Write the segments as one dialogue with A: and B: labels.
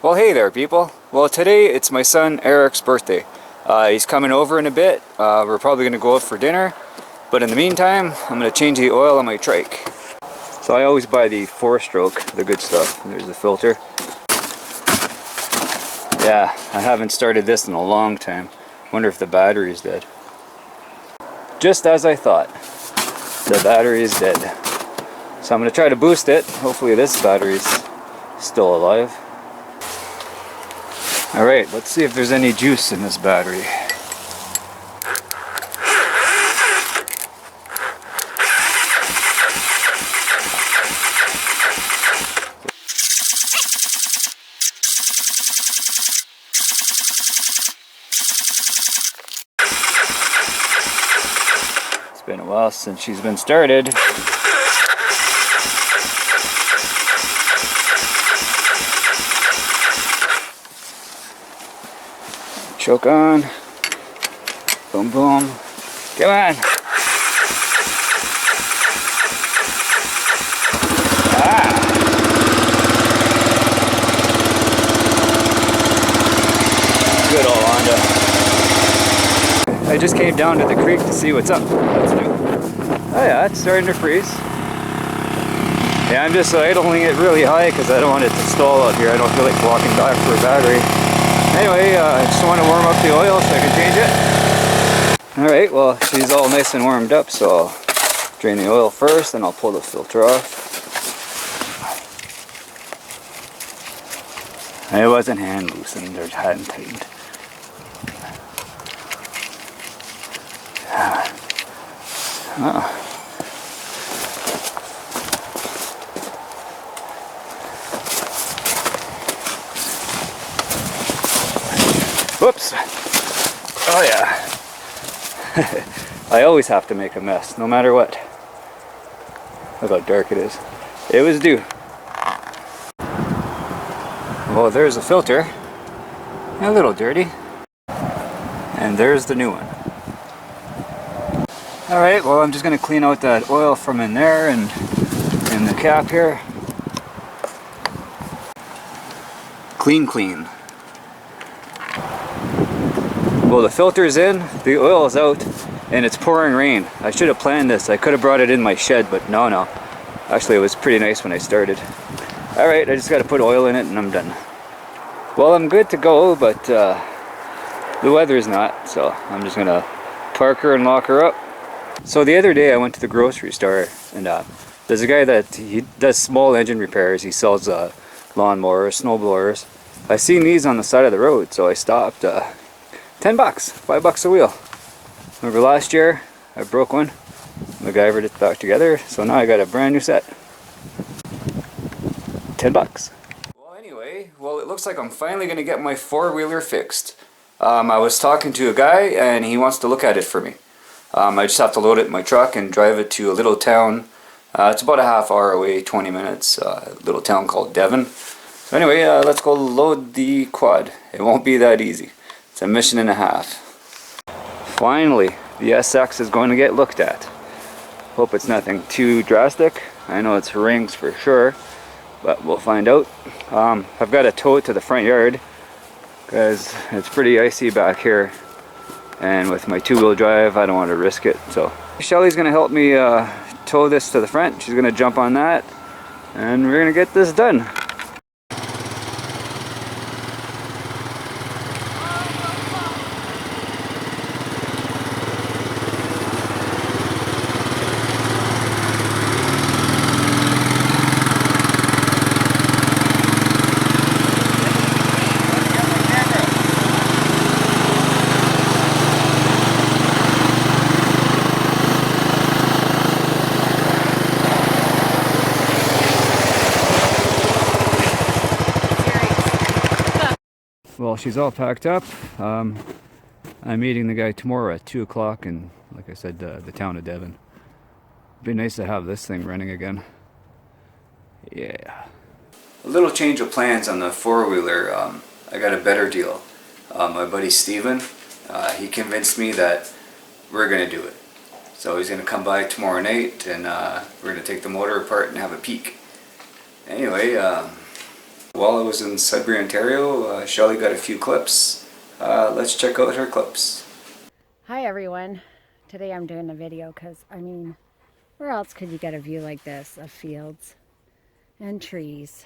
A: Well, hey there, people. Well, today it's my son Eric's birthday. He's coming over in a bit. We're probably going to go out for dinner. But in the meantime, I'm going to change the oil on my trike. So I always buy the 4-stroke, the good stuff. There's the filter. Yeah, I haven't started this in a long time. Wonder if the battery is dead. Just as I thought. The battery is dead. So I'm going to try to boost it. Hopefully this battery's still alive. Alright, let's see if there's any juice in this battery. It's been a while since she's been started. Choke on. Boom, boom. Come on. Ah. Good old Honda. I just came down to the creek to see what's up. That's new. Oh yeah, it's starting to freeze. Yeah, I'm just idling it really high because I don't want it to stall out here. I don't feel like walking back for a battery. Anyway, I just want to warm up the oil so I can change it. Alright, well, she's all nice and warmed up, so I'll drain the oil first, and I'll pull the filter off. It wasn't hand loosened, or hand tightened. Oh. Whoops. Oh yeah. I always have to make a mess, no matter what. Look how dark it is. It was due. Well, there's a filter. A little dirty. And there's the new one. Alright, well I'm just going to clean out that oil from in there and in the cap here. Clean, clean. Well, the filter's in, the oil's out, and it's pouring rain. I should have planned this. I could have brought it in my shed, but no. Actually, it was pretty nice when I started. Alright, I just got to put oil in it and I'm done. Well, I'm good to go, but the weather's not, so I'm just going to park her and lock her up. So the other day I went to the grocery store, and there's a guy that he does small engine repairs. He sells lawnmowers, snowblowers. I seen these on the side of the road, so I stopped. 10 bucks, $5 a wheel. Remember last year I broke one, MacGyvered it back together, so now I got a brand new set. 10 bucks. Well, anyway, it looks like I'm finally going to get my 4-wheeler fixed. I was talking to a guy and he wants to look at it for me. I just have to load it in my truck and drive it to a little town. It's about a half hour away, 20 minutes, a little town called Devon. So anyway, let's go load the quad. It won't be that easy. It's a mission and a half. Finally, the SX is going to get looked at. Hope it's nothing too drastic. I know it's rings for sure, but we'll find out. I've got to tow it to the front yard because it's pretty icy back here, and with my 2-wheel drive I don't want to risk it. So Shelley's going to help me tow this to the front. She's going to jump on that and we're going to get this done. Well, she's all packed up. I'm meeting the guy tomorrow at 2 o'clock in, like I said, the town of Devon. It'd be nice to have this thing running again. Yeah. A little change of plans on the 4-wheeler. I got a better deal. My buddy Steven, he convinced me that we're going to do it. So he's going to come by tomorrow night and we're going to take the motor apart and have a peek. Anyway, While I was in Sudbury, Ontario, Shelley got a few clips. Let's check out her clips.
B: Hi everyone. Today I'm doing a video because, I mean, where else could you get a view like this of fields and trees?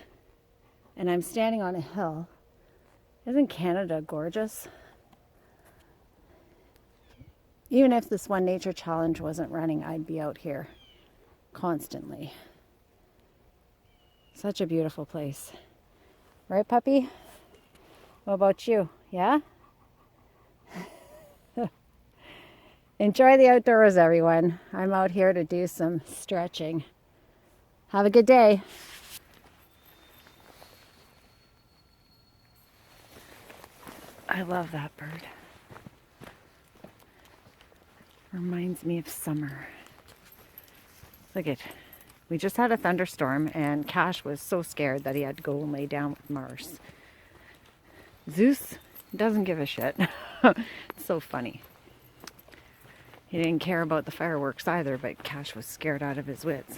B: And I'm standing on a hill. Isn't Canada gorgeous? Even if this One Nature Challenge wasn't running, I'd be out here constantly. Such a beautiful place. Right, puppy? What about you? Yeah? Enjoy the outdoors, everyone. I'm out here to do some stretching. Have a good day. I love that bird. Reminds me of summer. Look at, we just had a thunderstorm and Cash was so scared that he had to go and lay down with Mars. Zeus doesn't give a shit. It's so funny. He didn't care about the fireworks either, but Cash was scared out of his wits.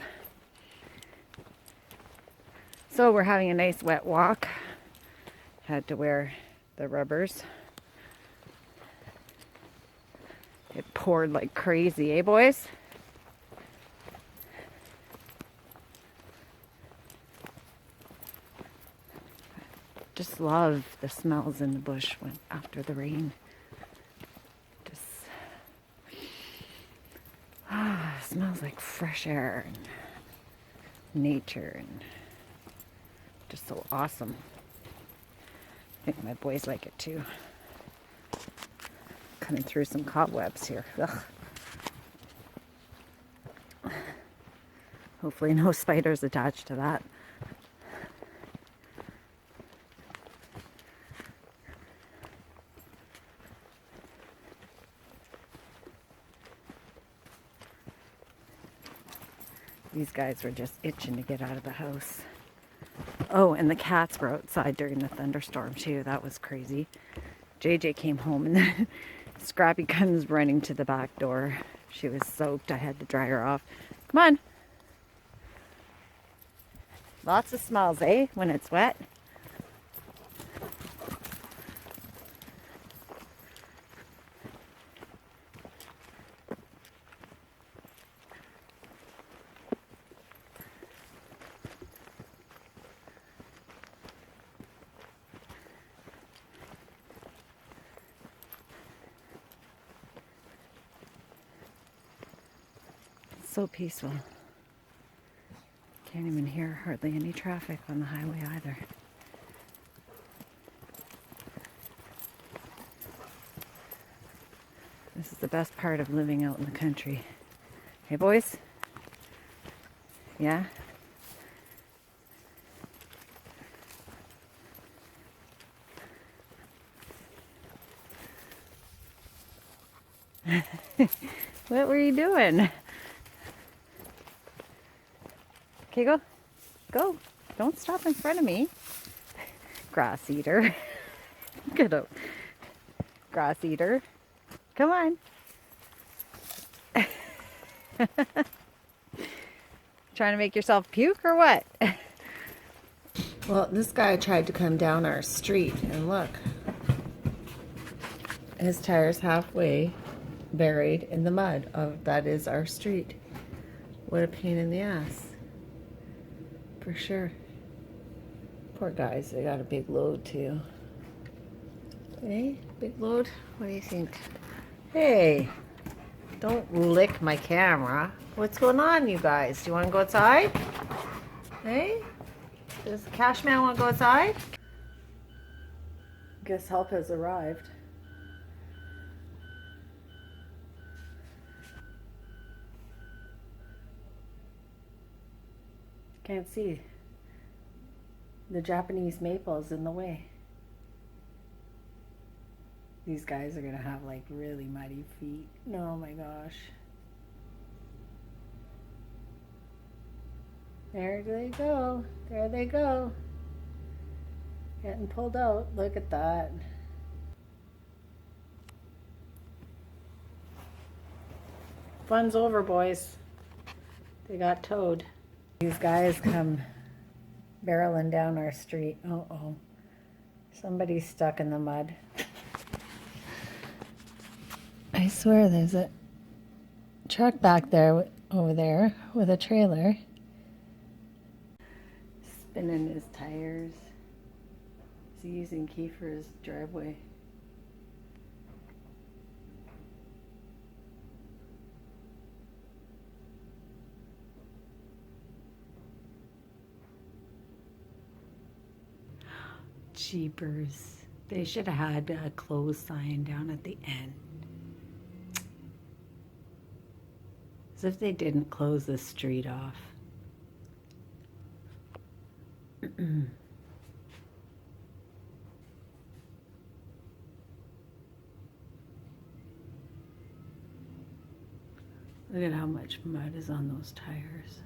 B: So we're having a nice wet walk. Had to wear the rubbers. It poured like crazy, eh boys? Just love the smells in the bush when after the rain. Just smells like fresh air and nature and just so awesome. I think my boys like it too. Cutting through some cobwebs here. Ugh. Hopefully no spiders attached to that. These guys were just itching to get out of the house. Oh, and the cats were outside during the thunderstorm too. That was crazy. JJ came home and then Scrappy comes running to the back door. She was soaked. I had to dry her off. Come on. Lots of smells, eh, when it's wet? So peaceful. Can't even hear hardly any traffic on the highway either. This is the best part of living out in the country. Hey boys? Yeah? What were you doing? Okay, go. Go. Don't stop in front of me. Grass eater. Get up. Grass eater. Come on. Trying to make yourself puke or what? Well, this guy tried to come down our street and look. His tire's halfway buried in the mud of that is our street. What a pain in the ass. For sure. Poor guys, they got a big load too. Hey, big load? What do you think? Hey, don't lick my camera. What's going on, you guys? Do you want to go outside? Hey? Does the cash man want to go outside? Guess help has arrived. Can't see. The Japanese maple is in the way. These guys are gonna have like really muddy feet. Oh my gosh. There they go. There they go. Getting pulled out. Look at that. Fun's over, boys. They got towed. These guys come barreling down our street. Uh-oh. Somebody's stuck in the mud. I swear there's a truck back there, over there, with a trailer. Spinning his tires. Is he using Kiefer's driveway? Jeepers. They should have had a close sign down at the end. As if they didn't close the street off. Look at how much mud is on those tires.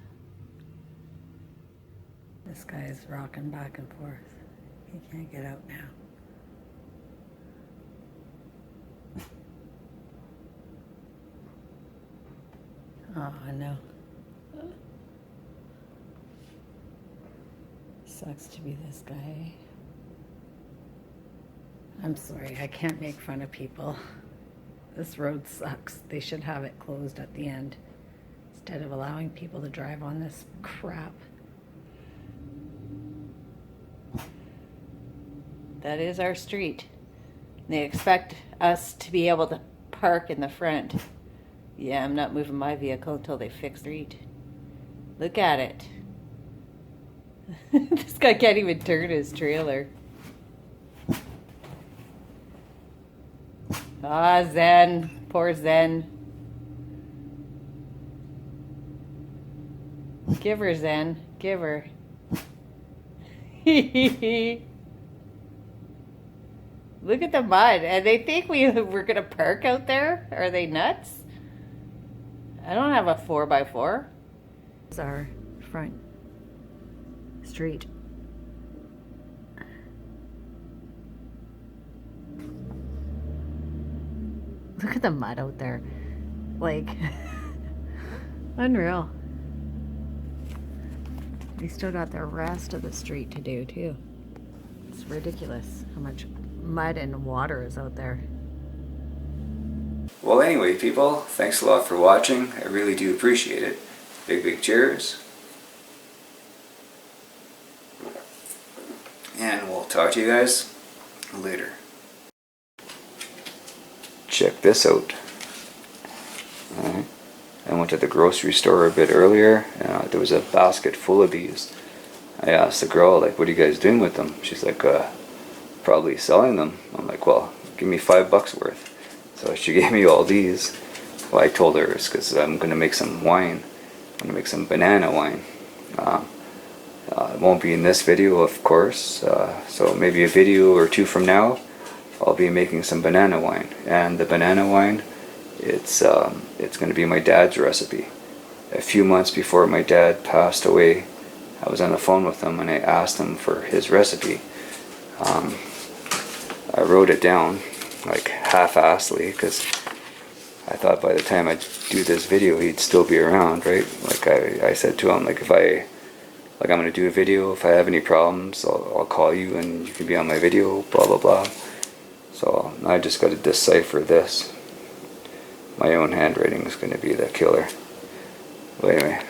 B: This guy is rocking back and forth. He can't get out now. Oh, no. Sucks to be this guy. I'm sorry, I can't make fun of people. This road sucks. They should have it closed at the end instead of allowing people to drive on this crap. That is our street. They expect us to be able to park in the front. Yeah, I'm not moving my vehicle until they fix the street. Look at it. This guy can't even turn his trailer. Ah, Zen. Poor Zen. Give her, Zen. Give her. Look at the mud. And they think we're going to park out there? Are they nuts? I don't have a 4x4. This is our front street. Look at the mud out there. Like, unreal. They still got the rest of the street to do, too. It's ridiculous how much mud and water is out there.
A: Well, anyway, people, thanks a lot for watching. I really do appreciate it. Big cheers. And we'll talk to you guys later. Check this out. Alright. I went to the grocery store a bit earlier. There was a basket full of these. I asked the girl, like, what are you guys doing with them? She's like, probably selling them. I'm like, well, give me $5 worth. So she gave me all these. Well, I told her it's because I'm going to make some wine. I'm going to make some banana wine. It won't be in this video, of course. So maybe a video or two from now, I'll be making some banana wine. And the banana wine, it's going to be my dad's recipe. A few months before my dad passed away, I was on the phone with him and I asked him for his recipe. I wrote it down, like half-assedly, because I thought by the time I do this video he'd still be around, right? Like I said to him, like, if I'm gonna do a video, if I have any problems, I'll call you and you can be on my video, blah blah blah. So I just got to decipher this. My own handwriting is going to be the killer. But anyway,